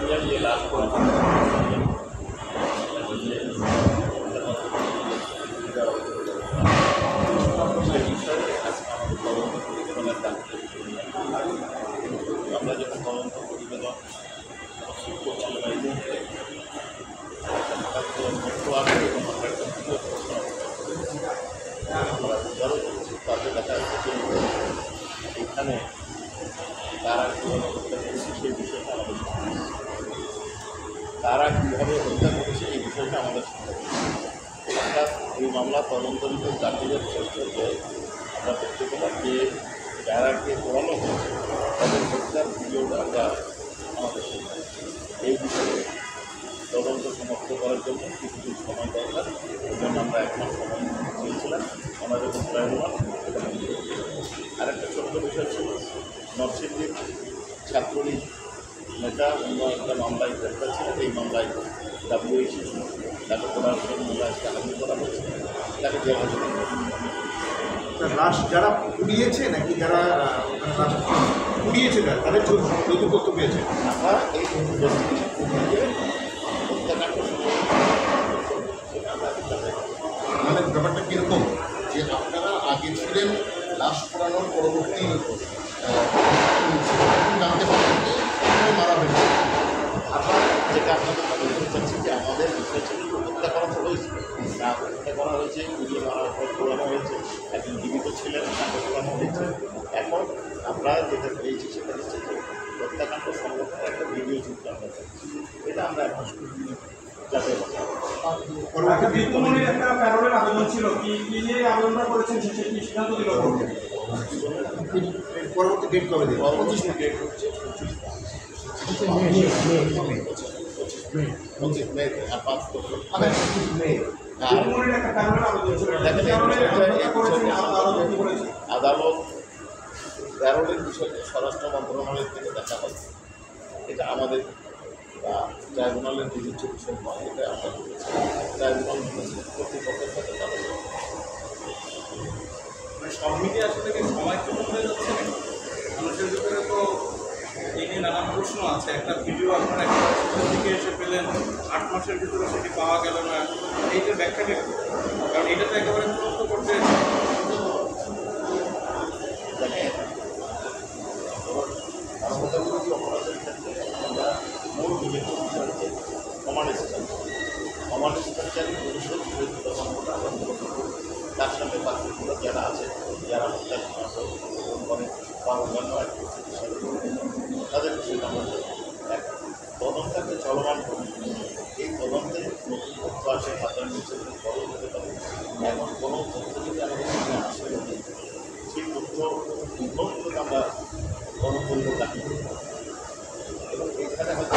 বলছিলেন যে লাস্ট সেই বিষয়ে আজকে আমাদের তদন্ত প্রতিবেদনের দাবি আমরা যখন তদন্ত প্রতিবেদন প্রস্তুত করছিলাম এই মুহূর্তে তথ্য আছে এবং আমরা একটা ভিডিও প্রশ্ন তাতে দেখা যাচ্ছে যে এখানে তারা কীভাবে হত্যা করেছে সেই বিষয়টা আমাদের তারা কীভাবে হত্যা করেছে এই বিষয়টা আমাদের অর্থাৎ এই মামলা তদন্তরিত জাতিদের শেষ পর্যায়ে আমরা দেখতে পেলাম যে যারাকে পোড়ানো হয়েছে তাদের হত্যার ভিডিওটা আমরা আমাদের এই বিষয়ে তদন্ত সমাপ্ত করার জন্য কিছু সময় দরকার এই জন্য আমরা এক মাস সময় চেয়েছিলাম আমাদের ট্রাইব্যুনাল এটা আরেকটা ছোট্ট বিষয় ছিল নরসিংদীর ছাত্রলীগ নেতা অন্য একটা মামলায় গ্রেপ্তার ছিলেন এই মামলায় ডাব্লিউএইচি তাকে পড়াশোনা মামলায় হাজির করা হয়েছে তাকে জেল হাজির লাশ যারা পুড়িয়েছে নাকি যারা পুড়িয়েছে তাদের নতুন তথ্য পেয়েছে আমরা এই হত্যাকাণ্ড আমাদের ব্যাপারটা কীরকম যে আপনারা আগে ছিলেন লাশ পোড়ানোর পরবর্তী জানতে পারবেন যে মারা হয়েছে আপনার যেটা আপনাদের বলতে চাচ্ছি যে আমাদের বিষয় ছিল হত্যা করা তো হয়েছে না হত্যা করা হয়েছে পুড়িয়ে মারার পর পোড়ানো হয়েছে একজন জীবিত ছিলেন তাকে পোড়ানো হয়েছে এখন আমরা যেটা পেয়েছি সেটা হচ্ছে যে হত্যাকাণ্ড সংগঠনের একটা ভিডিও চিত্র আমরা চাচ্ছি এটা আমরা এখন যাতে একটা প্যারোলের আবেদন ছিল কি নিয়ে আবেদনটা করেছেন সে কি সিদ্ধান্ত দিল পরবর্তী ডেট কবে দেবে পরবর্তী ডেট হচ্ছে 25 মে আর 5 বছর আদালত প্যারোলের বিষয়টি স্বরাষ্ট্র মন্ত্রণালয়ের থেকে দেখা হচ্ছে এটা আমাদের ট্রাইব্যুনালের বিবেচ্য বিষয় নয় এটা আমরা ট্রাইব্যুনাল কর্তৃপক্ষের সাথে তাদের সব মিলিয়ে আসলে কি সময় কম হয়ে যাচ্ছে না মানুষের ভিতরে তো এই নিয়ে নানান প্রশ্ন আছে একটা ভিডিও আপনারা একটা দিকে এসে পেলেন 8 মাসের ভিতরে সেটি পাওয়া গেল না এইটার ব্যাখ্যাটা কারণ এটা তো একেবারে তদন্ত করতে অপরাধের ক্ষেত্রে আমরা মূল বিবেচ্য বিষয় হচ্ছে কমান্ড স্ট্রাকচারের ভবিষ্যৎ তদন্তটা আমরা তার সাথে বাকিগুলো যারা আছে যারা হত্যা করে বা অন্যান্য তাদের বিষয়টা আমরা এক তদন্তকে চলমান করি এই তদন্তে নতুন তথ্য আসে হাতের নিচে বড় হতে পারে এখন কোনো তথ্য যদি আমাদের সামনে আসে সেই তথ্য নির্ভরগুলোকে আমরা গণপরিবার দাবি করি এবং এইখানে হয়তো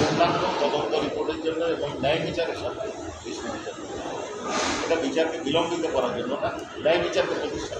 অন্যান্য তদন্ত রিপোর্টের জন্য এবং ন্যায় বিচারের সাথে এটা বিচারকে বিলম্বিত করার জন্য না ন্যায় বিচারকে প্রতিষ্ঠা